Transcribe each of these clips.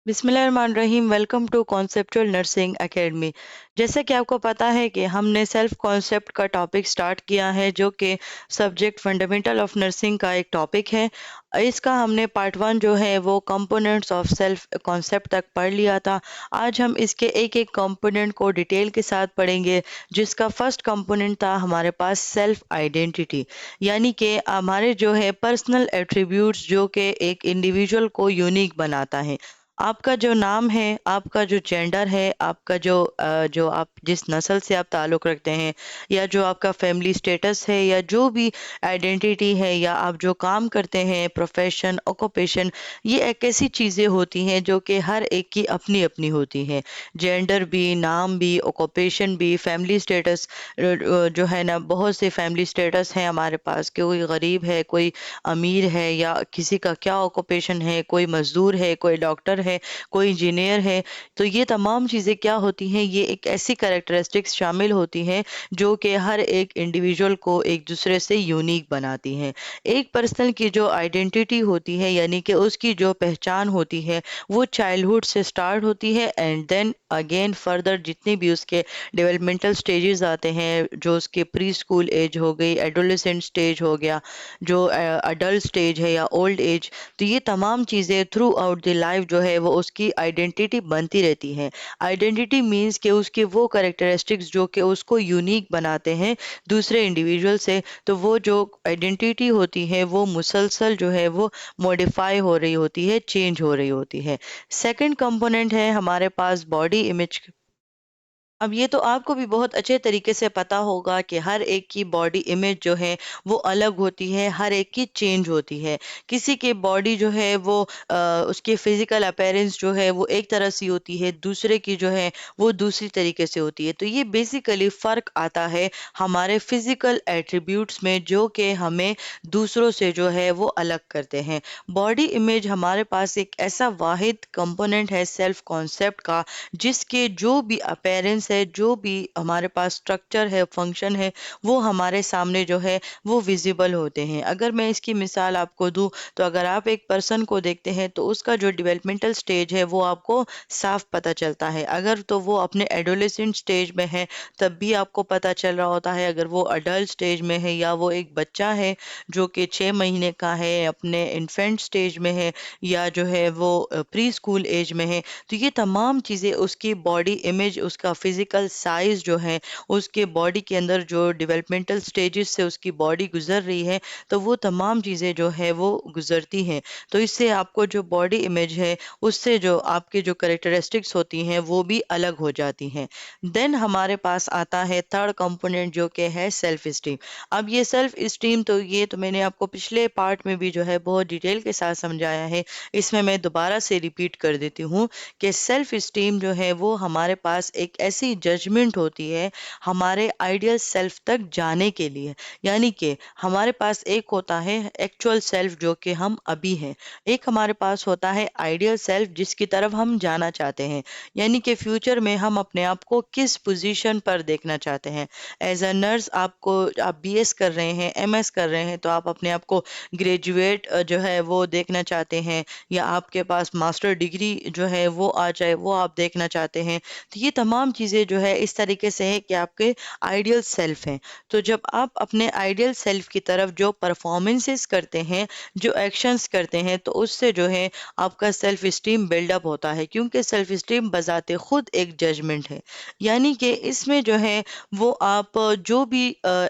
बिस्मिल्लाहिर्रहमानिर्रहीम। Welcome to conceptual nursing academy. जैसा कि आपको पता है कि हमने सेल्फ कॉन्सेप्ट का टॉपिक स्टार्ट किया है, जो कि सब्जेक्ट फंडामेंटल ऑफ नर्सिंग का एक टॉपिक है। इसका हमने पार्ट 1 जो है वो कंपोनेंट्स ऑफ सेल्फ कॉन्सेप्ट तक पढ़ लिया था। आज हम इसके एक एक कंपोनेंट को डिटेल के साथ पढ़ेंगे, जिसका फर्स्ट कंपोनेंट था हमारे पास सेल्फ आइडेंटिटी, यानी कि हमारे जो है पर्सनल एट्रीब्यूट्स जो कि एक इंडिविजुअल को यूनिक बनाता है। आपका जो नाम है, आपका जो जेंडर है, आपका जो आप जिस नस्ल से आप ताल्लुक़ रखते हैं, या जो आपका फैमिली स्टेटस है, या जो भी आइडेंटिटी है, या आप जो काम करते हैं, प्रोफेशन, ऑक्यूपेशन, ये एक ऐसी चीज़ें होती हैं जो कि हर एक की अपनी अपनी होती हैं। जेंडर भी, नाम भी, ऑक्यूपेशन भी, फैमिली स्टेटस जो है ना, बहुत से फैमिली स्टेटस हैं हमारे पास। कोई गरीब है, कोई अमीर है, या किसी का क्या ऑक्यूपेशन है, कोई मजदूर है, कोई डॉक्टर है, कोई इंजीनियर है। तो ये तमाम चीज़ें क्या होती हैं, ये एक ऐसी कैरेक्टरिस्टिक्स शामिल होती हैं जो कि हर एक इंडिविजुअल को एक दूसरे से यूनिक बनाती हैं। एक पर्सन की जो आइडेंटिटी होती है, यानी कि उसकी जो पहचान होती है, वो चाइल्डहुड से स्टार्ट होती है एंड देन अगेन फर्दर जितने भी उसके डेवलपमेंटल स्टेजेस आते हैं, जो उसके प्री स्कूल एज हो गई, एडोलेसेंट स्टेज हो गया, जो अडल्ट स्टेज है, या ओल्ड एज। तो ये तमाम चीज़ें थ्रू आउट द लाइफ जो है वो उसकी आइडेंटिटी बनती रहती है। आइडेंटिटी मीन्स कि उसके वो कैरेक्टरिस्टिक्स जो कि उसको यूनिक बनाते हैं दूसरे इंडिविजुअल से। तो वो जो आइडेंटिटी होती है वो मुसलसल जो है वो मॉडिफाई हो रही होती है, चेंज हो रही होती है। सेकंड कंपोनेंट है हमारे पास बॉडी इमेज। अब ये तो आपको भी बहुत अच्छे तरीके से पता होगा कि हर एक की बॉडी इमेज जो है वो अलग होती है, हर एक की चेंज होती है। किसी की बॉडी जो है वो उसकी फिजिकल अपीयरेंस जो है वो एक तरह से होती है, दूसरे की जो है वो दूसरी तरीके से होती है। तो ये बेसिकली फ़र्क आता है हमारे फिजिकल एट्रीब्यूट्स में, जो कि हमें दूसरों से जो है वो अलग करते हैं। बॉडी इमेज हमारे पास एक ऐसा वाहिद कंपोनेंट है सेल्फ कॉन्सेप्ट का, जिसके जो भी अपीयरेंस है, जो भी हमारे पास स्ट्रक्चर है, फंक्शन है, वो हमारे सामने जो है वो विजिबल होते हैं। अगर मैं इसकी मिसाल आपको दूं, तो अगर आप एक पर्सन को देखते हैं तो उसका जो डेवलपमेंटल स्टेज है वो आपको साफ पता चलता है। अगर तो वो अपने एडोलेसेंट स्टेज में है तब भी आपको पता चल रहा होता है, अगर वो अडल्ट स्टेज में है, या वो एक बच्चा है जो कि 6 महीने का है, अपने इन्फेंट स्टेज में है, या जो है वो प्री स्कूल एज में है। तो ये तमाम चीज़ें उसकी बॉडी इमेज, उसका फिजिकल साइज जो है, उसके बॉडी के अंदर जो डेवलपमेंटल स्टेजेस से उसकी बॉडी गुजर रही है, तो वो तमाम चीज़ें जो है वो गुजरती हैं। तो इससे आपको जो बॉडी इमेज है, उससे जो आपके जो करेक्टरिस्टिक्स होती हैं वो भी अलग हो जाती हैं। देन हमारे पास आता है थर्ड कंपोनेंट, जो कि है सेल्फ स्टीम। अब ये सेल्फ स्टीम तो ये तो मैंने आपको पिछले पार्ट में भी जो है बहुत डिटेल के साथ समझाया है। इसमें मैं दोबारा से रिपीट कर देती हूँ कि सेल्फ स्टीम जो है वो हमारे पास एक ऐसी जजमेंट होती है हमारे आइडियल सेल्फ तक जाने के लिए। यानी कि हमारे पास एक होता है एक्चुअल सेल्फ जो कि हम अभी हैं, एक हमारे पास होता है आइडियल सेल्फ जिसकी तरफ हम जाना चाहते हैं, यानी कि फ्यूचर में हम अपने आप को किस पोजीशन पर देखना चाहते हैं। एज अ नर्स आप बीएस कर रहे हैं, एमएस कर रहे हैं, तो आप अपने आप को ग्रेजुएट जो है वो देखना चाहते हैं, या आपके पास मास्टर डिग्री जो है वो आ जाए, वो आप देखना चाहते हैं। तो ये तमाम चीज़ें जो है इस तरीके से है कि आपके आइडियल सेल्फ हैं। तो जब आप अपने आइडियल सेल्फ की तरफ जो परफॉर्मेंसेस करते हैं, जो एक्शंस करते हैं, तो उससे जो है आपका सेल्फ स्टीम बिल्डअप होता है, क्योंकि सेल्फ स्टीम बजाते खुद एक जजमेंट है। यानी कि इसमें जो है वो आप जो भी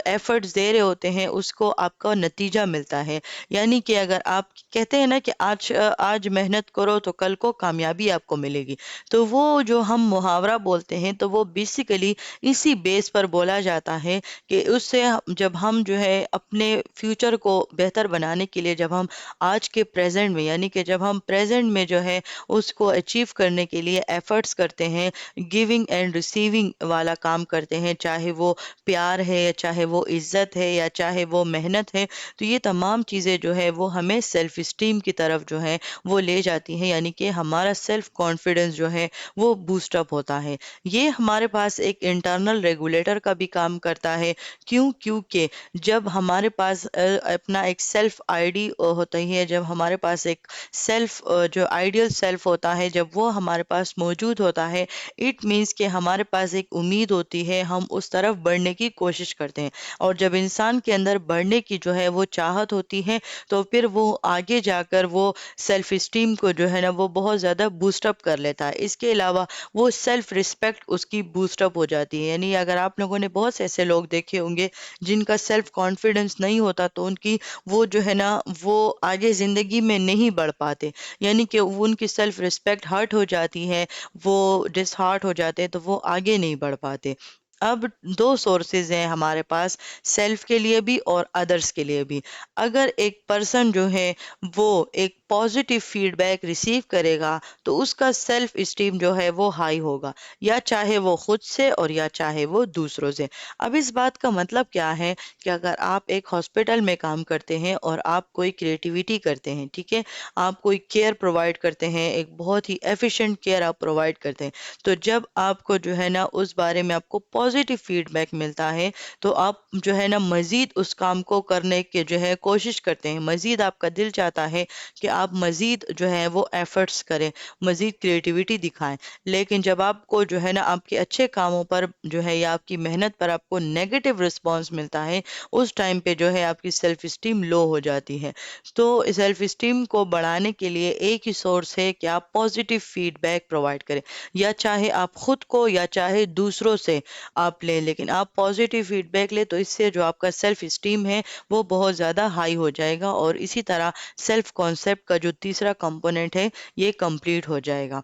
एफर्ट्स दे रहे होते हैं उसको आपका नतीजा मिलता है। यानी कि अगर आप कहते हैं ना कि आज मेहनत करो तो कल को कामयाबी आपको मिलेगी, तो वो जो हम मुहावरा बोलते हैं तो वो बेसिकली इसी बेस पर बोला जाता है कि उससे जब हम जो है अपने फ्यूचर को बेहतर बनाने के लिए, जब हम आज के प्रेजेंट में, यानी कि जब हम प्रेजेंट में जो है उसको अचीव करने के लिए एफर्ट्स करते हैं, गिविंग एंड रिसीविंग वाला काम करते हैं, चाहे वो प्यार है, या चाहे वो इज्जत है, या चाहे वो मेहनत है, तो ये तमाम चीज़ें जो है वो हमें सेल्फ स्टीम की तरफ जो है वो ले जाती हैं, यानी कि हमारा सेल्फ कॉन्फिडेंस जो है वो बूस्ट अप होता है। ये हमारे पास एक इंटरनल रेगुलेटर का भी काम करता है। क्यों? क्योंकि जब हमारे पास अपना एक सेल्फ आईडी होता है, जब हमारे पास एक सेल्फ जो आइडियल सेल्फ होता है, जब वो हमारे पास मौजूद होता है, इट मीन्स कि हमारे पास एक उम्मीद होती है, हम उस तरफ बढ़ने की कोशिश करते हैं। और जब इंसान के अंदर बढ़ने की जो है वो चाहत होती है, तो फिर वो आगे जाकर वो सेल्फ स्टीम को जो है ना वो बहुत ज़्यादा बूस्टअप कर लेता है। इसके अलावा वो सेल्फ रिस्पेक्ट उसकी बूस्टअप हो जाती है। यानी अगर आप लोगों ने बहुत से ऐसे लोग देखे होंगे जिनका सेल्फ कॉन्फिडेंस नहीं होता, तो उनकी वो जो है ना वो आगे ज़िंदगी में नहीं बढ़ पाते। यानी कि वो उनकी सेल्फ रिस्पेक्ट हर्ट हो जाती है, वो डिसहार्ट हो जाते हैं, तो वो आगे नहीं बढ़ पाते। अब दो सोर्सेज हैं हमारे पास, सेल्फ के लिए भी और अदर्स के लिए भी। अगर एक पर्सन जो है वो एक पॉजिटिव फीडबैक रिसीव करेगा, तो उसका सेल्फ स्टीम जो है वो हाई होगा, या चाहे वो खुद से और या चाहे वो दूसरों से। अब इस बात का मतलब क्या है कि अगर आप एक हॉस्पिटल में काम करते हैं और आप कोई क्रिएटिविटी करते हैं, ठीक है, आप कोई केयर प्रोवाइड करते हैं, एक बहुत ही एफिशिएंट केयर आप प्रोवाइड करते हैं, तो जब आपको जो है ना उस बारे में आपको पॉजिटिव फीडबैक मिलता है, तो आप जो है ना मजीद उस काम को करने के जो है कोशिश करते हैं, मजीद आपका दिल चाहता है कि आप मजीद जो है वो एफर्ट्स करें, मजीद क्रिएटिविटी दिखाएं। लेकिन जब आपको जो है ना आपके अच्छे कामों पर जो है या आपकी मेहनत पर आपको नेगेटिव रिस्पॉन्स मिलता है, उस टाइम पे जो है आपकी सेल्फ स्टीम लो हो जाती है। तो सेल्फ स्टीम को बढ़ाने के लिए एक ही सोर्स है कि आप पॉजिटिव फीडबैक प्रोवाइड करें, या चाहे आप खुद को या चाहे दूसरों से आप लें, लेकिन आप पॉजिटिव फीडबैक लें, तो इससे जो आपका सेल्फ स्टीम है वो बहुत ज़्यादा हाई हो जाएगा, और इसी तरह सेल्फ कॉन्सेप्ट का जो तीसरा कंपोनेंट है ये कंप्लीट हो जाएगा।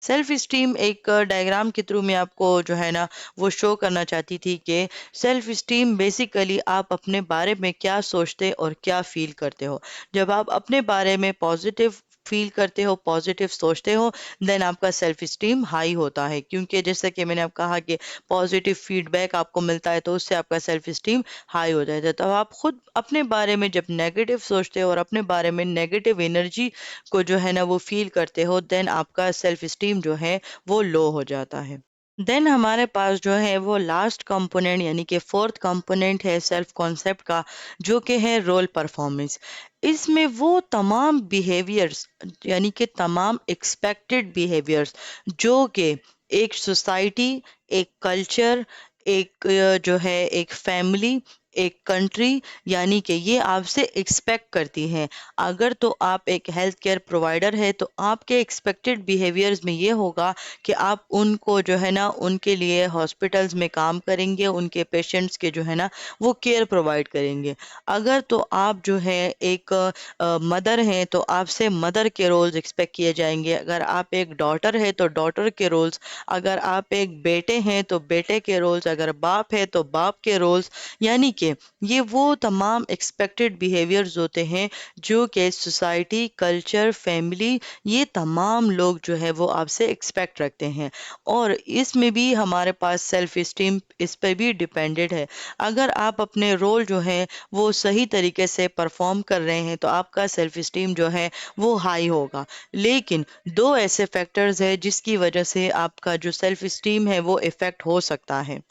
सेल्फ स्टीम एक डायग्राम के थ्रू मैं आपको जो है ना वो शो करना चाहती थी कि सेल्फ स्टीम बेसिकली आप अपने बारे में क्या सोचते और क्या फील करते हो। जब आप अपने बारे में पॉजिटिव फील करते हो, पॉजिटिव सोचते हो, देन आपका सेल्फ स्टीम हाई होता है, क्योंकि जैसे कि मैंने आपको कहा कि पॉजिटिव फीडबैक आपको मिलता है, तो उससे आपका सेल्फ स्टीम हाई हो जाता है। तो आप खुद अपने बारे में जब नेगेटिव सोचते हो और अपने बारे में नेगेटिव एनर्जी को जो है ना वो फील करते हो, देन आपका सेल्फ स्टीम जो है वो लो हो जाता है। देन हमारे पास जो है वो लास्ट कंपोनेंट यानी कि फोर्थ कंपोनेंट है सेल्फ कॉन्सेप्ट का, जो कि है रोल परफॉर्मेंस। इसमें वो तमाम बिहेवियर्स यानी कि तमाम एक्सपेक्टेड बिहेवियर्स जो कि एक सोसाइटी, एक कल्चर, एक जो है एक फैमिली, एक कंट्री, यानी कि ये आपसे एक्सपेक्ट करती हैं। अगर तो आप एक हेल्थ केयर प्रोवाइडर है, तो आपके एक्सपेक्टेड बिहेवियर्स में ये होगा कि आप उनको जो है ना उनके लिए हॉस्पिटल्स में काम करेंगे, उनके पेशेंट्स के जो है ना वो केयर प्रोवाइड करेंगे। अगर तो आप जो है एक मदर हैं, तो आपसे मदर के रोल्स एक्सपेक्ट किए जाएंगे। अगर आप एक डॉटर है तो डॉटर के रोल्स, अगर आप एक बेटे हैं तो बेटे के रोल्स, अगर बाप है तो बाप के रोल्स। यानी कि ये वो तमाम एक्सपेक्टेड बिहेवियर्स होते हैं जो कि सोसाइटी, कल्चर, फैमिली, ये तमाम लोग जो है वो आपसे एक्सपेक्ट रखते हैं। और इसमें भी हमारे पास सेल्फ स्टीम इस पे भी डिपेंडेड है। अगर आप अपने रोल जो है वो सही तरीके से परफॉर्म कर रहे हैं, तो आपका सेल्फ स्टीम जो है वो हाई होगा। लेकिन दो ऐसे फैक्टर्स हैं जिसकी वजह से आपका जो सेल्फ स्टीम है वो इफेक्ट हो सकता है।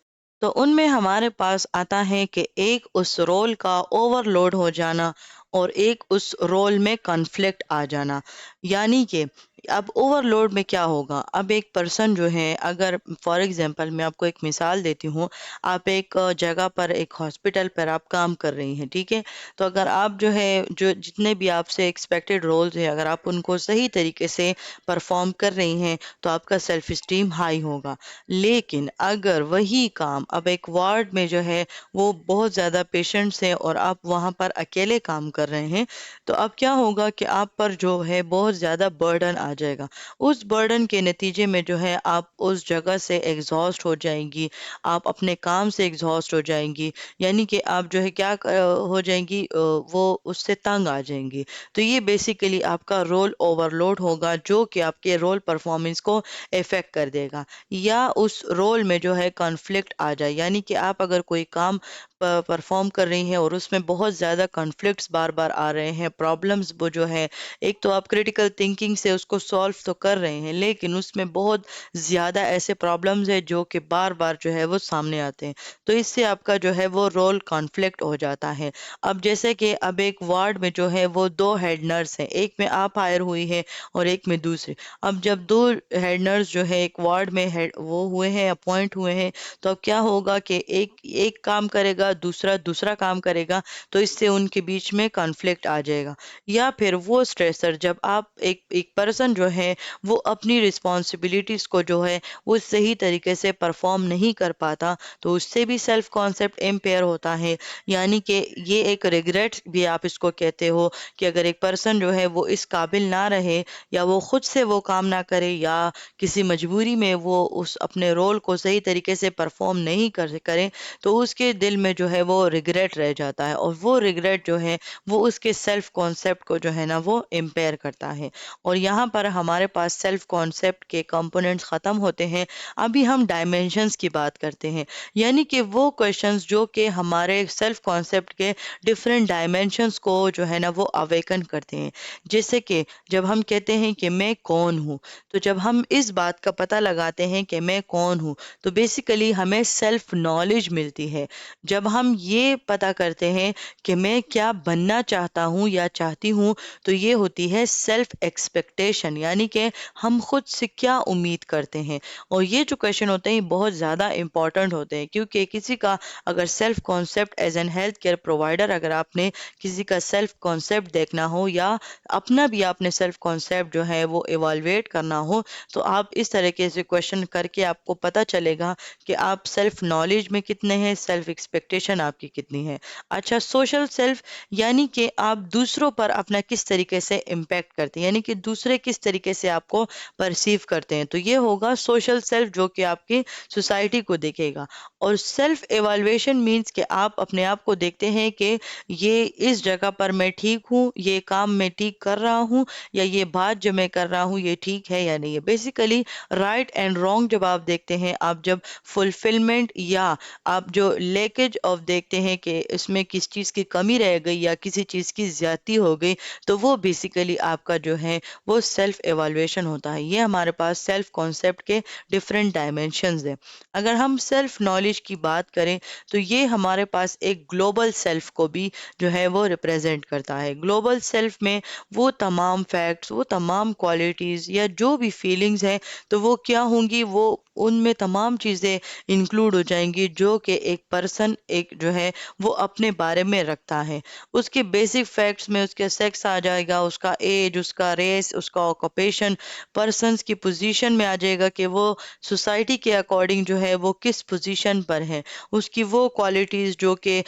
तो उनमें हमारे पास आता है कि एक उस रोल का ओवरलोड हो जाना और एक उस रोल में कॉन्फ्लिक्ट आ जाना। यानी कि अब ओवरलोड में क्या होगा, अब एक पर्सन जो है, अगर फॉर एग्जांपल मैं आपको एक मिसाल देती हूँ, आप एक जगह पर एक हॉस्पिटल पर आप काम कर रही हैं, ठीक है, तो अगर आप जो है जो जितने भी आपसे एक्सपेक्टेड रोल्स हैं, अगर आप उनको सही तरीके से परफॉर्म कर रही हैं, तो आपका सेल्फ स्टीम हाई होगा। लेकिन अगर वही काम अब एक वार्ड में जो है वो बहुत ज़्यादा पेशेंट्स हैं और आप वहाँ पर अकेले काम कर रहे हैं, तो अब क्या होगा कि आप पर जो है बहुत ज़्यादा बर्डन आ जाएगा। उस बर्डन के नतीजे में जो है आप उस जगह से एग्जॉस्ट हो जाएंगी, आप अपने काम से एग्जॉस्ट हो जाएंगी, यानी कि आप जो है क्या हो जाएंगी, वो उससे तंग आ जाएंगी। तो ये बेसिकली आपका रोल ओवरलोड होगा, जो कि आपके रोल परफॉर्मेंस को इफेक्ट कर देगा। या उस रोल में जो है कॉन्फ्लिक्ट आ जाए, यानी कि आप अगर कोई काम परफॉर्म कर रही हैं और उसमें बहुत ज़्यादा कॉन्फ्लिक्ट्स बार बार आ रहे हैं, प्रॉब्लम्स वो जो है, एक तो आप क्रिटिकल थिंकिंग से उसको सॉल्व तो कर रहे हैं लेकिन उसमें बहुत ज़्यादा ऐसे प्रॉब्लम्स है जो कि बार बार जो है वो सामने आते हैं, तो इससे आपका जो है वो रोल कॉन्फ्लिक्ट हो जाता है। अब जैसे कि अब एक वार्ड में जो है वो दो हेड नर्स हैं, एक में आप हायर हुई है और एक में दूसरे। अब जब दो हेड नर्स जो है एक वार्ड में हेड वो हुए हैं, अपॉइंट हुए हैं, तो अब क्या होगा कि एक एक काम करेगा, दूसरा दूसरा काम करेगा, तो इससे उनके बीच में कॉन्फ्लिक्ट आ जाएगा। या फिर वो स्ट्रेसर, जब आप एक एक पर्सन जो है वो अपनी रिस्पॉन्सिबिलिटीज को जो है वो सही तरीके से परफॉर्म नहीं कर पाता, तो उससे भी सेल्फ कॉन्सेप्ट इम्पेयर होता है। यानी कि ये एक रिग्रेट भी आप इसको कहते हो कि अगर एक पर्सन जो है वो इस काबिल ना रहे, या वो खुद से वो काम ना करे, या किसी मजबूरी में वो उस अपने रोल को सही तरीके से परफॉर्म नहीं करे, तो उसके दिल में जो है वो रिग्रेट रह जाता है, और वो रिग्रेट जो है वो उसके सेल्फ कॉन्सेप्ट को जो है ना वो इम्पेयर करता है। और यहाँ पर हमारे पास सेल्फ कॉन्सेप्ट के कंपोनेंट्स ख़त्म होते हैं। अभी हम डायमेंशंस की बात करते हैं, यानी कि वो क्वेश्चंस जो कि हमारे सेल्फ कॉन्सेप्ट के डिफरेंट डायमेंशंस को जो है ना वो अवेकन करते हैं। जैसे कि जब हम कहते हैं कि मैं कौन हूँ, तो जब हम इस बात का पता लगाते हैं कि मैं कौन हूँ, तो बेसिकली हमें सेल्फ नॉलेज मिलती है। जब हम ये पता करते हैं कि मैं क्या बनना चाहता हूँ या चाहती हूँ, तो ये होती है सेल्फ एक्सपेक्टेशन, यानी कि हम खुद से क्या उम्मीद करते हैं। और ये जो क्वेश्चन होते हैं ये बहुत ज़्यादा इंपॉर्टेंट होते हैं, क्योंकि किसी का अगर self concept as a health care provider, अगर आपने किसी का सेल्फ कॉन्सेप्ट देखना हो या अपना भी आपने सेल्फ कॉन्सेप्ट जो है वो इवालुएट करना हो, तो आप इस तरीके से क्वेश्चन करके आपको पता चलेगा कि आप सेल्फ नॉलेज में कितने हैं, सेल्फ एक्सपेक्टेशन आपकी कितनी है। अच्छा, सोशल सेल्फ, यानी कि आप दूसरों पर अपना किस तरीके से इम्पैक्ट करते हैं, यानी कि दूसरे किस तरीके से आपको परसीव करते हैं, तो ये होगा सोशल सेल्फ, जो कि आपकी सोसाइटी को देखेगा। और सेल्फ एवाल्युएशन मीन्स कि आप अपने आप को देखते हैं कि ये इस जगह पर मैं ठीक हूँ, ये काम मैं ठीक कर रहा हूँ, या ये बात जो मैं कर रहा हूँ ये ठीक है या नहीं है। बेसिकली राइट एंड रॉन्ग जब आप देखते हैं, आप जब फुलफिलमेंट या आप जो लेकेज ऑफ देखते हैं कि इसमें किस चीज़ की कमी रह गई या किसी चीज़ की ज्यादती हो गई, तो वो बेसिकली आपका जो है वो सेल्फ एवाल्युएशन होता है। ये हमारे पास सेल्फ कॉन्सेप्ट के डिफरेंट डायमेंशंस हैं। अगर हम सेल्फ नॉलेज की बात करें, तो ये हमारे पास एक ग्लोबल सेल्फ को भी जो है वो रिप्रेजेंट करता है। ग्लोबल सेल्फ में वो तमाम फैक्ट्स, वो तमाम क्वालिटीज़ या जो भी फीलिंग्स हैं, तो वो क्या होंगी, वो उनमें तमाम चीज़ें इंक्लूड हो जाएंगी जो कि एक पर्सन एक जो है वो अपने बारे में रखता है। उसके बेसिक फैक्ट्स में उसका सेक्स आ जाएगा, उसका एज, उसका रेस, उसका ऑक्यूपेशन, पर्सन्स की पोजीशन में आ जाएगा कि वो सोसाइटी के अकॉर्डिंग जो है वो किस पोजीशन पर है, उसकी वो क्वालिटीज़ जो कि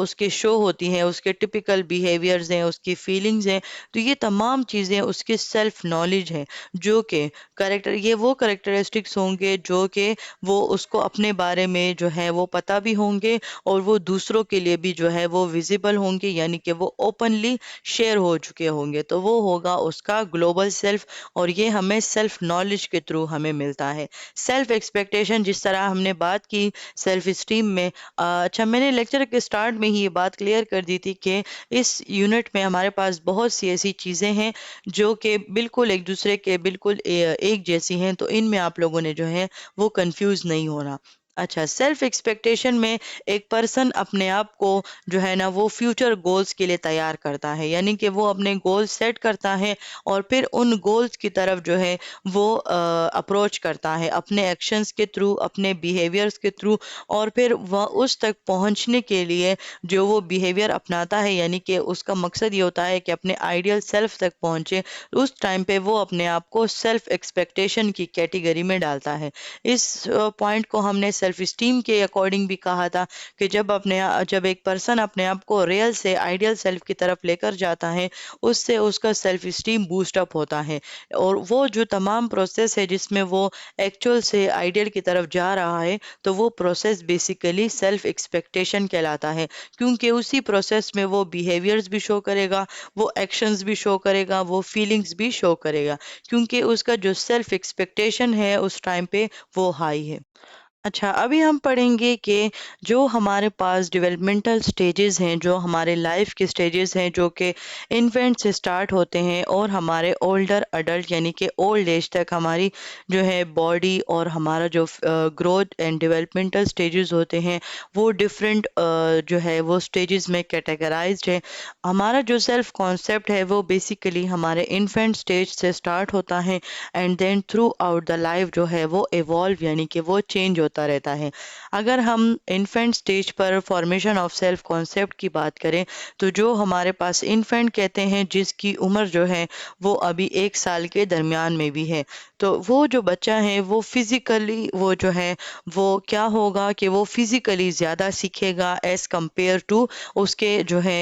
उसके शो होती हैं, उसके टिपिकल बिहेवियर्स हैं, उसकी फीलिंग्स हैं, तो ये तमाम चीज़ें उसकी सेल्फ नॉलेज है, जो कि करेक्टर, ये वो करेक्टरिस्टिक्स होंगे जो कि वो उसको अपने बारे में जो है वो पता भी होंगे, और वो दूसरों के लिए भी जो है वो विजिबल होंगे, यानी कि वो ओपनली शेयर हो चुके होंगे, तो वो होगा उसका ग्लोबल सेल्फ। और ये हमें सेल्फ नॉलेज के थ्रू हमें मिलता है। सेल्फ एक्सपेक्टेशन, जिस तरह हमने बात की सेल्फ स्टीम में, अच्छा, मैंने लेक्चर के स्टार्ट में ही ये बात क्लियर कर दी थी कि इस यूनिट में हमारे पास बहुत सी ऐसी चीज़ें हैं जो कि बिल्कुल एक दूसरे के बिल्कुल एक जैसी हैं, तो इनमें आप लोगों ने जो है वो कंफ्यूज नहीं होना। अच्छा, सेल्फ एक्सपेक्टेशन में एक पर्सन अपने आप को जो है ना वो फ्यूचर गोल्स के लिए तैयार करता है, यानी कि वो अपने गोल सेट करता है और फिर उन गोल्स की तरफ जो है वो अप्रोच करता है अपने एक्शंस के थ्रू, अपने बिहेवियर्स के थ्रू, और फिर वह उस तक पहुंचने के लिए जो वो बिहेवियर अपनाता है, यानी कि उसका मकसद ये होता है कि अपने आइडियल सेल्फ तक पहुंचे। उस टाइम पे वो अपने आप को सेल्फ एक्सपेक्टेशन की कैटेगरी में डालता है। इस पॉइंट को हमने सेल्फ स्टीम के अकॉर्डिंग भी कहा था कि जब एक पर्सन अपने आप को रियल से आइडियल सेल्फ की तरफ लेकर जाता है, उससे उसका सेल्फ स्टीम बूस्ट अप होता है, और वो जो तमाम प्रोसेस है जिसमें वो एक्चुअल से आइडियल की तरफ जा रहा है, तो वो प्रोसेस बेसिकली सेल्फ एक्सपेक्टेशन कहलाता है, क्योंकि उसी प्रोसेस में वो बिहेवियर्स भी शो करेगा, वो एक्शंस भी शो करेगा, वो फीलिंग्स भी शो करेगा, क्योंकि उसका जो सेल्फ एक्सपेक्टेशन है उस टाइम पे वो हाई है। अच्छा, अभी हम पढ़ेंगे कि जो हमारे पास डेवलपमेंटल स्टेजेस हैं, जो हमारे लाइफ के स्टेजेस हैं, जो कि इन्फेंट से स्टार्ट होते हैं और हमारे ओल्डर अडल्ट यानी कि ओल्ड एज तक हमारी जो है बॉडी और हमारा जो ग्रोथ एंड डेवलपमेंटल स्टेजेस होते हैं, वो डिफरेंट जो है वो स्टेजेस में कैटेगराइज्ड है। हमारा जो सेल्फ कॉन्सेप्ट है वो बेसिकली हमारे इन्फेंट स्टेज से स्टार्ट होता है and then throughout the life जो है वो इवॉल्व यानी कि वो चेंज होता रहता है। अगर हम इन्फेंट स्टेज पर फॉर्मेशन ऑफ सेल्फ कॉन्सेप्ट की बात करें, तो जो हमारे पास इन्फेंट कहते हैं जिसकी उम्र जो है वो अभी 1 साल के दरमियान में भी है, तो वो जो बच्चा है वो फिजिकली वो जो है वो क्या होगा कि वो फिजिकली ज़्यादा सीखेगा एज कंपेयर टू उसके जो है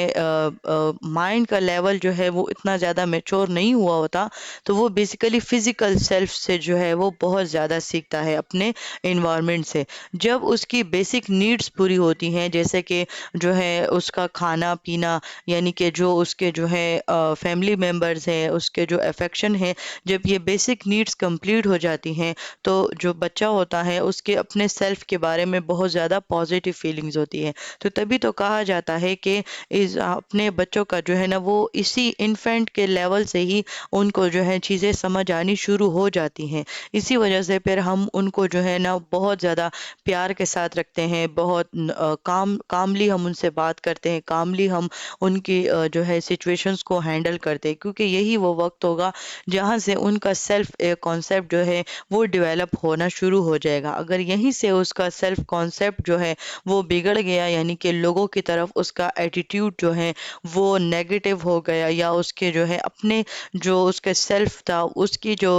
माइंड का लेवल जो है वो इतना ज़्यादा मेच्योर नहीं हुआ होता। तो वो बेसिकली फिजिकल सेल्फ से जो है वो बहुत ज़्यादा सीखता है अपने इन्वायरमेंट से। जब उसकी बेसिक नीड्स पूरी होती हैं, जैसे कि जो है उसका खाना पीना यानी कि जो उसके जो है फैमिली मेम्बर्स हैं, उसके जो अफेक्शन है, जब ये बेसिक नीड्स कंप्लीट हो जाती हैं, तो जो बच्चा होता है उसके अपने सेल्फ के बारे में बहुत ज़्यादा पॉजिटिव फीलिंग्स होती है। तो तभी तो कहा जाता है कि इस अपने बच्चों का जो है ना वो इसी इन्फेंट के लेवल से ही उनको जो है चीज़ें समझ आनी शुरू हो जाती हैं। इसी वजह से फिर हम उनको जो है ना बहुत ज़्यादा प्यार के साथ रखते हैं, बहुत कामली हम उनसे बात करते हैं, कामली हम उनकी जो है सिचुएशंस को हैंडल करते हैं, क्योंकि यही वो वक्त होगा जहाँ से उनका सेल्फ कॉन्सेप्ट जो है वो डेवलप होना शुरू हो जाएगा। अगर यहीं से उसका सेल्फ कॉन्सेप्ट जो है वो बिगड़ गया यानी कि लोगों की तरफ उसका एटीट्यूड जो है वो नेगेटिव हो गया, या उसके जो है अपने जो उसका सेल्फ था उसकी जो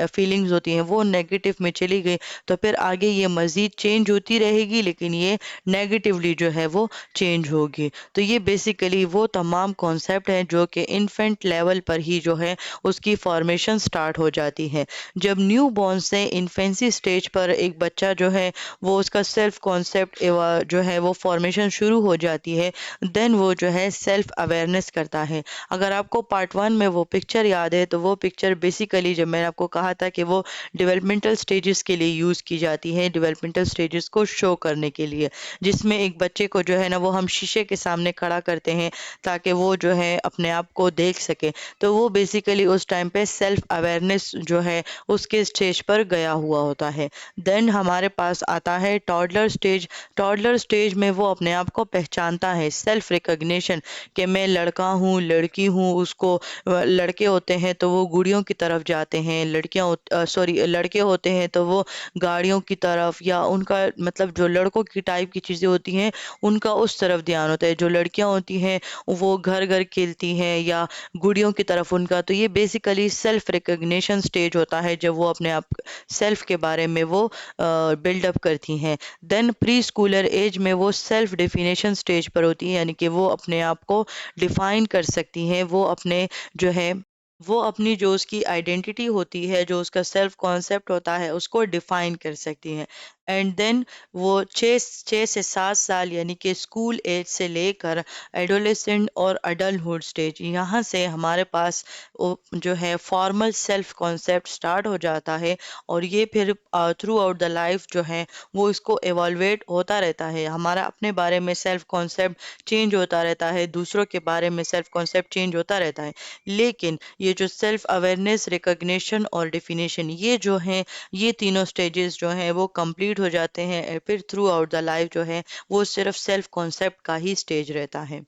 फीलिंग्स होती हैं वो नेगेटिव में चली गई, तो फिर आगे ये मज़ीद चेंज होती रहेगी, लेकिन ये नेगेटिवली जो है वो चेंज होगी। तो ये बेसिकली वो तमाम कॉन्सेप्ट हैं जो कि इन्फेंट लेवल पर ही जो है उसकी फॉर्मेशन स्टार्ट हो जाती है। जब न्यू बॉर्न से इन्फेंसी स्टेज पर एक बच्चा जो है वो उसका सेल्फ कॉन्सेप्ट जो है वो फॉर्मेशन शुरू हो जाती है, देन वो जो है सेल्फ अवेयरनेस करता है। अगर आपको पार्ट 1 में वो पिक्चर याद है, तो वो पिक्चर बेसिकली जब मैंने आपको कहा था कि वो डेवलपमेंटल स्टेजेस के लिए यूज़ की जाती है, डेवलपमेंटल स्टेजेस को शो करने के लिए, जिसमें एक बच्चे को जो है ना वो हम शीशे के सामने खड़ा करते हैं ताकि वो जो है अपने आप को देख सके। तो वो बेसिकली उस टाइम पे सेल्फ अवेयरनेस जो है उसके स्टेज पर गया हुआ होता है। देन हमारे पास आता है टॉडलर स्टेज। टॉडलर स्टेज में वो अपने आप को पहचानता है, सेल्फ रिकॉग्निशन, कि मैं लड़का हूँ, लड़की हूँ। उसको लड़के होते हैं तो वो गुड़ियों की तरफ जाते हैं, लड़के होते हैं तो वो गाड़ियों की तरफ, या उनका मतलब जो लड़कों की टाइप की चीज़ें होती हैं उनका उस तरफ ध्यान होता है। जो लड़कियां होती हैं वो घर घर खेलती हैं या गुड़ियों की तरफ उनका। तो ये बेसिकली सेल्फ रिकॉग्निशन स्टेज होता है जब वो अपने आप सेल्फ के बारे में वो बिल्डअप करती हैं। देन प्री स्कूलर एज में वो सेल्फ डेफिनेशन स्टेज पर होती है, यानी कि वो अपने आप को डिफाइन कर सकती हैं, वो अपने जो है वो अपनी जो उसकी आइडेंटिटी होती है, जो उसका सेल्फ कॉन्सेप्ट होता है उसको डिफाइन कर सकती हैं। एंड देन वो 6 से 7 साल यानी कि स्कूल एज से लेकर एडोलेसेंट और अडल्टहुड स्टेज, यहाँ से हमारे पास जो है फॉर्मल सेल्फ कॉन्सेप्ट स्टार्ट हो जाता है। और ये फिर थ्रू आउट द लाइफ जो है वो इसको एवॉल्वेट होता रहता है। हमारा अपने बारे में सेल्फ कॉन्सेप्ट चेंज होता रहता है, दूसरों के बारे में सेल्फ कॉन्सेप्ट चेंज होता रहता है। लेकिन ये जो सेल्फ अवेयरनेस, रिकॉग्निशन और डिफिनेशन, ये जो हैं ये तीनों स्टेजेस जो हैं वो कंप्लीट हो जाते हैं, फिर थ्रू आउट द लाइफ जो है वो सिर्फ सेल्फ कॉन्सेप्ट का ही स्टेज रहता है।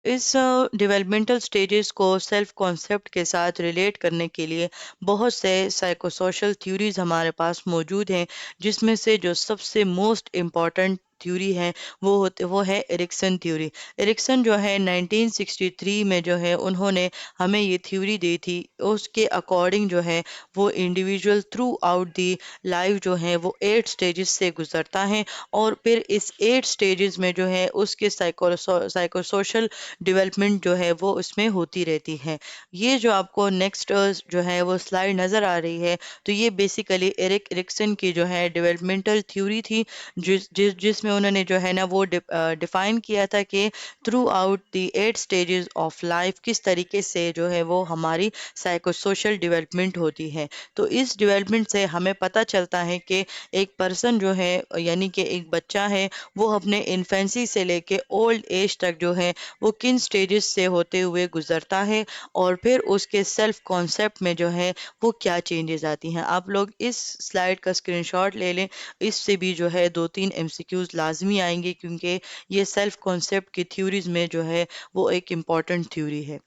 इस डेवलपमेंटल स्टेजेस को सेल्फ कॉन्सेप्ट के साथ रिलेट करने के लिए बहुत से साइकोसोशल थ्योरीज हमारे पास मौजूद हैं, जिसमें से जो सबसे मोस्ट इम्पॉर्टेंट थ्योरी है वो है एरिक्सन थ्योरी। एरिक्सन जो है 1963 में जो है उन्होंने हमें ये थ्योरी दी थी। उसके अकॉर्डिंग जो है वो individual through out the life जो है वो 8 स्टेजेस से गुजरता है, और फिर इस 8 स्टेजेस में जो है उसके साइकोसोशल डेवलपमेंट जो है वो उसमें होती रहती है। ये जो आपको नेक्स्ट जो है वो स्लाइड नज़र आ रही है, तो ये बेसिकली एरिक एरिक्सन की जो है डेवलपमेंटल थ्योरी थी, जिसमें जिसमें उन्होंने जो है ना वो डिफाइन किया था कि through out the 8 stages of life किस तरीके से जो है वो हमारी साइको सोशल डेवलपमेंट होती है। तो इस डेवलपमेंट से हमें पता चलता है कि एक पर्सन जो है यानी कि एक बच्चा है वो अपने इन्फेंसी से लेके ओल्ड एज तक जो है वो किन स्टेजेस से होते हुए गुजरता है और फिर उसके सेल्फ कॉन्सेप्ट में जो है वो क्या चेंजेस आती हैं। आप लोग इस स्लाइड का स्क्रीनशॉट ले लें, इससे भी जो है 2-3 एमसीक्यूज लाजमी आएंगे क्योंकि ये सेल्फ कॉन्सेप्ट की थ्योरीज में जो है वो एक इम्पॉर्टेंट थ्योरी है।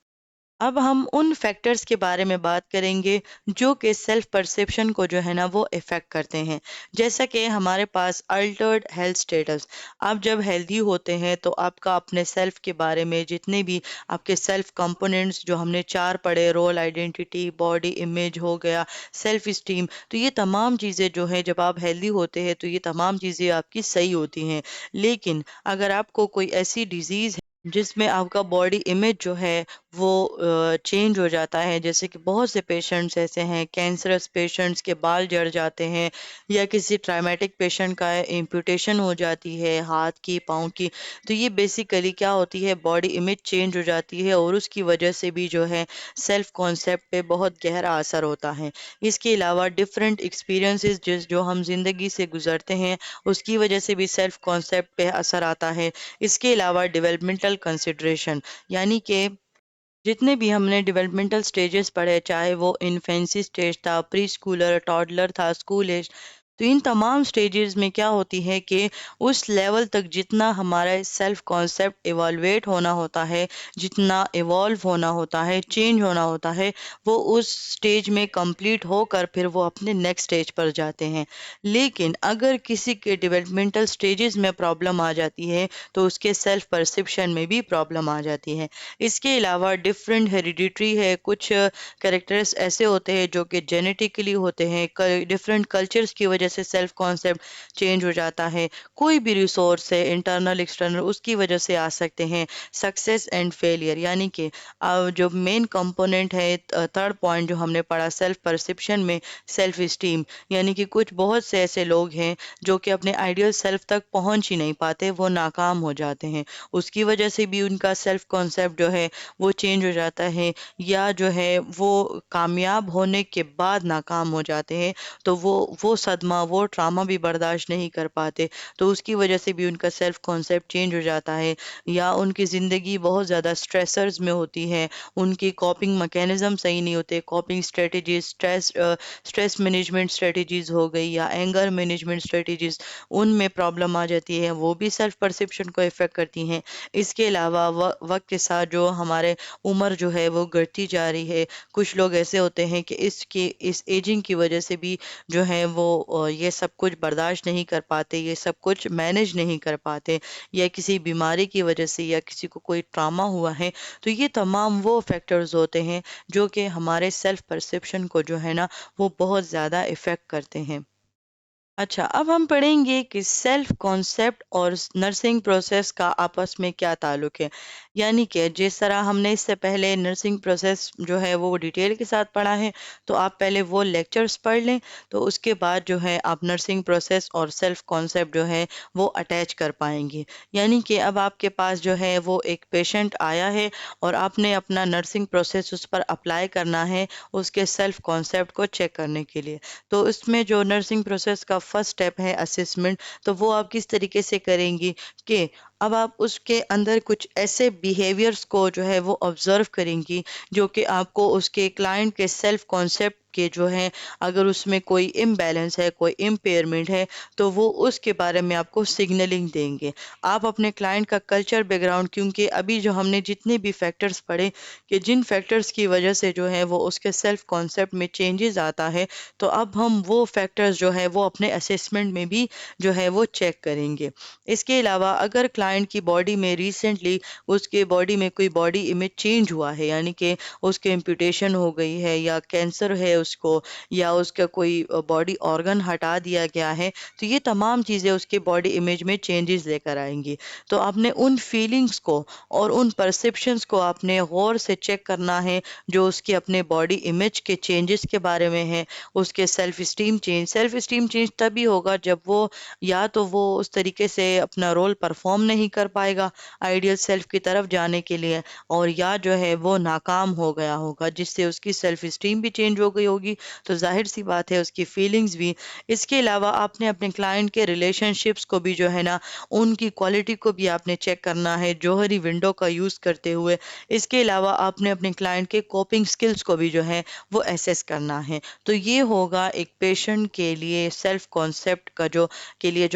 अब हम उन फैक्टर्स के बारे में बात करेंगे जो कि सेल्फ परसेप्शन को जो है ना वो इफ़ेक्ट करते हैं। जैसा कि हमारे पास अल्टर्ड हेल्थ स्टेटस, आप जब हेल्दी होते हैं तो आपका अपने सेल्फ के बारे में जितने भी आपके सेल्फ कंपोनेंट्स जो हमने 4 पढ़े, रोल आइडेंटिटी, बॉडी इमेज हो गया, सेल्फ स्टीम, तो ये तमाम चीज़ें जो है जब आप हेल्दी होते हैं तो ये तमाम चीज़ें आपकी सही होती हैं। लेकिन अगर आपको कोई ऐसी डिजीज़ है जिसमें आपका बॉडी इमेज जो है वो चेंज हो जाता है, जैसे कि बहुत से पेशेंट्स ऐसे हैं, कैंसरस पेशेंट्स के बाल झड़ जाते हैं या किसी ट्रामेटिक पेशेंट का एम्पुटेशन हो जाती है हाथ की, पाँव की, तो ये बेसिकली क्या होती है, बॉडी इमेज चेंज हो जाती है और उसकी वजह से भी जो है सेल्फ कॉन्सेप्ट पे बहुत गहरा असर होता है। इसके अलावा डिफरेंट एक्सपीरियंसेस जो हम जिंदगी से गुजरते हैं उसकी वजह से भी सेल्फ कॉन्सेप्ट पे असर आता है। इसके अलावा डेवलपमेंटल कंसिडरेशन, यानी कि जितने भी हमने डेवलपमेंटल स्टेजेस पढ़े, चाहे वो इन्फेंसी स्टेज था, प्री स्कूलर, टॉडलर था, स्कूल एज, तो इन तमाम स्टेजेस में क्या होती है कि उस लेवल तक जितना हमारा सेल्फ कॉन्सेप्ट इवॉल्वेट होना होता है, जितना इवॉल्व होना होता है, चेंज होना होता है, वो उस स्टेज में कंप्लीट होकर फिर वो अपने नेक्स्ट स्टेज पर जाते हैं। लेकिन अगर किसी के डेवलपमेंटल स्टेजेस में प्रॉब्लम आ जाती है तो उसके सेल्फ परसेप्शन में भी प्रॉब्लम आ जाती है। इसके अलावा डिफरेंट हेरिडिटरी है, कुछ कैरेक्टर्स ऐसे होते हैं जो कि जेनेटिकली होते हैं, डिफरेंट कल्चर्स की वजह से सेल्फ कॉन्सेप्ट चेंज हो जाता है। कोई भी रिसोर्स है इंटरनल एक्सटर्नल उसकी वजह से आ सकते हैं। सक्सेस एंड फेलियर, यानी कि जो मेन कंपोनेंट है, थर्ड पॉइंट जो हमने पढ़ा सेल्फ परसेप्शन में, सेल्फ स्टीम, यानी कि कुछ बहुत से ऐसे लोग हैं जो कि अपने आइडियल सेल्फ तक पहुंच ही नहीं पाते, वो नाकाम हो जाते हैं, उसकी वजह से भी उनका सेल्फ कॉन्सेप्ट जो है वो चेंज हो जाता है, या जो है वो कामयाब होने के बाद नाकाम हो जाते हैं तो वो सदमा, वो ट्रामा भी बर्दाश्त नहीं कर पाते, तो उसकी वजह से भी उनका सेल्फ कॉन्सेप्ट चेंज हो जाता है। या उनकी ज़िंदगी बहुत ज़्यादा स्ट्रेसर्स में होती है, उनकी कॉपिंग मैकेनिज्म सही नहीं होते, कॉपिंग स्ट्रेटजीज, स्ट्रेस मैनेजमेंट स्ट्रेटजीज हो गई या एंगर मैनेजमेंट स्ट्रेटजीज, उनमें प्रॉब्लम आ जाती है, वो भी सेल्फ परसेप्शन को इफ़ेक्ट करती हैं। इसके अलावा वक्त के साथ जो हमारे उम्र जो है वो बढ़ती जा रही है, कुछ लोग ऐसे होते हैं कि इस एजिंग की वजह से भी जो है वो ये सब कुछ बर्दाश्त नहीं कर पाते, ये सब कुछ मैनेज नहीं कर पाते, या किसी बीमारी की वजह से या किसी को कोई ट्रामा हुआ है, तो ये तमाम वो फैक्टर्स होते हैं जो कि हमारे सेल्फ परसेप्शन को जो है ना वो बहुत ज़्यादा इफ़ेक्ट करते हैं। अच्छा, अब हम पढ़ेंगे कि सेल्फ कॉन्सेप्ट और नर्सिंग प्रोसेस का आपस में क्या ताल्लुक है। यानी कि जिस तरह हमने इससे पहले नर्सिंग प्रोसेस जो है वो डिटेल के साथ पढ़ा है, तो आप पहले वो लेक्चर्स पढ़ लें, तो उसके बाद जो है आप नर्सिंग प्रोसेस और सेल्फ कॉन्सेप्ट जो है वो अटैच कर पाएंगे। यानी कि अब आपके पास जो है वो एक पेशेंट आया है और आपने अपना नर्सिंग प्रोसेस उस पर अप्लाई करना है उसके सेल्फ कॉन्सेप्ट को चेक करने के लिए। तो इसमें जो नर्सिंग प्रोसेस का फर्स्ट स्टेप है असेसमेंट, तो वो आप किस तरीके से करेंगी कि अब आप उसके अंदर कुछ ऐसे बिहेवियर्स को जो है वो ऑब्जर्व करेंगी जो कि आपको उसके क्लाइंट के सेल्फ कॉन्सेप्ट के जो है, अगर उसमें कोई इम्बैलेंस है, कोई इम्पेयरमेंट है, तो वो उसके बारे में आपको सिग्नलिंग देंगे। आप अपने क्लाइंट का कल्चर बैकग्राउंड, क्योंकि अभी जो हमने जितने भी फैक्टर्स पढ़े कि जिन फैक्टर्स की वजह से जो है वो उसके सेल्फ कॉन्सेप्ट में चेंजेस आता है, तो अब हम वो फैक्टर्स जो है वो अपने असेसमेंट में भी जो है वो चेक करेंगे। इसके अलावा अगर क्लाइंट की बॉडी में रिसेंटली उसके बॉडी में कोई बॉडी इमेज चेंज हुआ है, यानी कि उसके एम्पुटेशन हो गई है या कैंसर है اس کو یا اس کا کوئی باڈی آرگن ہٹا دیا گیا ہے تو یہ تمام چیزیں اس کے باڈی امیج میں چینجز لے کر آئیں گی. تو آپ نے ان فیلنگس کو اور ان پرسیپشنس کو آپ نے غور سے چیک کرنا ہے جو اس کے اپنے باڈی امیج کے چینجز کے بارے میں ہے. اس کے سیلف اسٹیم چینج تبھی ہوگا جب وہ یا تو وہ اس طریقے سے اپنا رول پرفارم نہیں کر پائے گا آئیڈیل سیلف کی طرف جانے کے لیے، اور یا جو ہے وہ ناکام ہو گیا ہوگا جس سے اس کی سیلف اسٹیم بھی چینج ہو گئی ہوگی. تو ظاہر سی بات ہے اس کی فیلنگز بھی. اس کے علاوہ آپ نے اپنے کلائنٹ کے ریلیشن شپس کو بھی جو ہے نا ان کی کوالٹی کو بھی آپ نے چیک کرنا ہے جوہری ونڈو کا یوز کرتے ہوئے. اس کے علاوہ آپ نے اپنے کلائنٹ کے کوپنگ سکلز کو بھی جو ہے وہ ایسیس کرنا ہے. تو یہ ہوگا ایک پیشنٹ کے لیے سیلف کانسیپٹ کا جو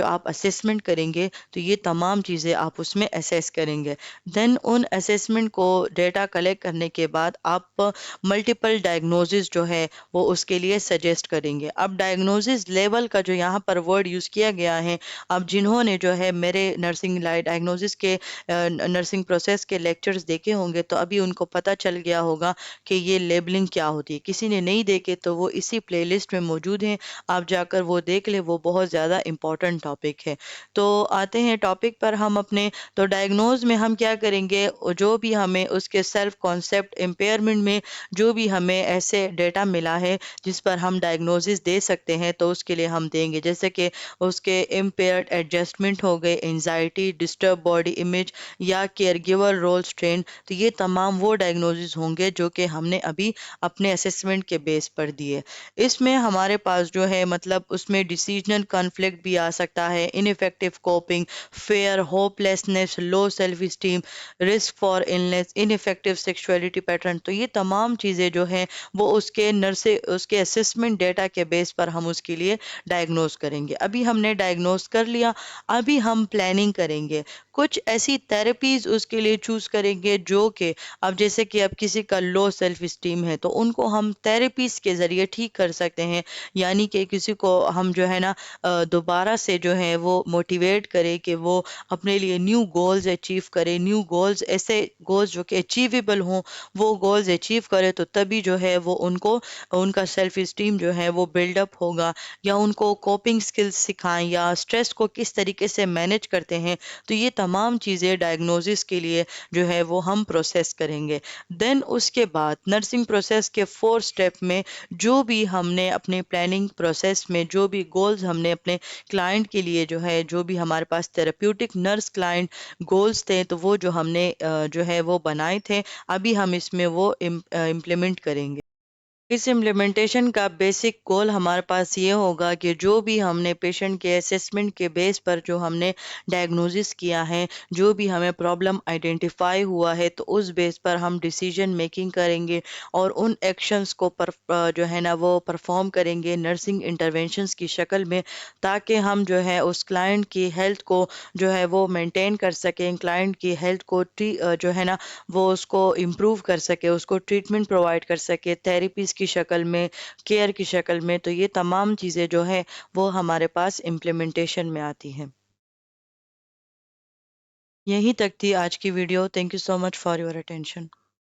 آپ اسیسمنٹ کریں گے تو یہ تمام چیزیں آپ اس میں ایسیس کریں گے. دین ان اسیسمنٹ کو ڈیٹا کلیکٹ کرنے کے بعد آپ ملٹیپل ڈائگنوزز جو ہے وہ اس کے لیے سجیسٹ کریں گے. اب ڈائگنوزز لیول کا جو یہاں پر ورڈ یوز کیا گیا ہے، اب جنہوں نے جو ہے میرے نرسنگ ڈائگنوزز کے نرسنگ پروسیس کے لیکچرز دیکھے ہوں گے تو ابھی ان کو پتہ چل گیا ہوگا کہ یہ لیبلنگ کیا ہوتی ہے. کسی نے نہیں دیکھے تو وہ اسی پلے لسٹ میں موجود ہیں، آپ جا کر وہ دیکھ لیں، وہ بہت زیادہ امپورٹنٹ ٹاپک ہے. تو آتے ہیں ٹاپک پر ہم اپنے. تو ڈائگنوز میں ہم کیا کریں گے، جو بھی ہمیں اس کے سیلف کانسیپٹ امپیئرمنٹ میں جو بھی ہمیں ایسے ڈیٹا ملا ہے جس پر ہم ڈائگنوزز دے سکتے ہیں تو اس کے لیے ہم دیں گے، جیسے کہ اس کے امپیئرڈ ایڈجسٹمنٹ ہو گئے، انزائٹی، ڈسٹرب باڈی امیج یا کیئر گیور رول سٹرین. تو یہ تمام وہ ڈائگنوزز ہوں گے جو کہ ہم نے ابھی اپنے اسیسمنٹ کے بیس پر دیے. اس میں ہمارے پاس جو ہے مطلب اس میں ڈیسیجنل کنفلکٹ بھی آ سکتا ہے، ineffective coping, fear, hopelessness, low self esteem, risk for illness, ineffective sexuality pattern. تو یہ تمام چیزیں جو ہیں وہ اس کے اسسمنٹ ڈیٹا کے بیس پر ہم اس کے لیے ڈائگنوز کریں گے. ابھی ہم نے ڈائگنوز کر لیا، ابھی ہم پلاننگ کریں گے. کچھ ایسی تھراپیز اس کے لیے چوز کریں گے جو کہ اب جیسے کہ اب کسی کا لو سیلف اسٹیم ہے تو ان کو ہم تھراپیز کے ذریعے ٹھیک کر سکتے ہیں. یعنی کہ کسی کو ہم جو ہے نا دوبارہ سے جو ہے وہ موٹیویٹ کرے کہ وہ اپنے لیے نیو گولز اچیو کرے، نیو گولز، ایسے گولز جو کہ اچیویبل ہوں وہ گولز اچیو کرے. تو تبھی جو ہے وہ ان کا سیلف اسٹیم جو ہے وہ بلڈ اپ ہوگا. یا ان کو کوپنگ سکلز سکھائیں یا اسٹریس کو کس طریقے سے مینیج کرتے ہیں. تو یہ تمام چیزیں ڈائگنوزس کے لیے جو ہے وہ ہم پروسیس کریں گے. دین اس کے بعد نرسنگ پروسیس کے 4 سٹیپ میں جو بھی ہم نے اپنے پلاننگ پروسیس میں جو بھی گولز ہم نے اپنے کلائنٹ کے لیے جو بھی ہمارے پاس تھراپیوٹک نرس کلائنٹ گولز تھے تو وہ جو ہم نے جو ہے وہ بنائے تھے، ابھی ہم اس میں وہ امپلیمنٹ کریں گے. اس امپلیمنٹیشن کا بیسک گول ہمارے پاس یہ ہوگا کہ جو بھی ہم نے پیشنٹ کے اسیسمنٹ کے بیس پر جو ہم نے ڈائگنوزس کیا ہے، جو بھی ہمیں پرابلم آئیڈینٹیفائی ہوا ہے تو اس بیس پر ہم ڈیسیجن میکنگ کریں گے اور ان ایکشنز کو جو ہے نا وہ پرفارم کریں گے نرسنگ انٹرونشنز کی شکل میں، تاکہ ہم جو ہے اس کلائنٹ کی ہیلتھ کو جو ہے وہ مینٹین کر سکیں، کلائنٹ کی ہیلتھ کو جو ہے نا وہ اس کو امپروو کر سکے، اس کو ٹریٹمنٹ پرووائڈ کر سکے تھراپیز کی شکل میں، کیئر کی شکل میں. تو یہ تمام چیزیں جو ہے وہ ہمارے پاس امپلیمنٹیشن میں آتی ہیں. یہیں تک تھی آج کی video. Thank you so much for your attention.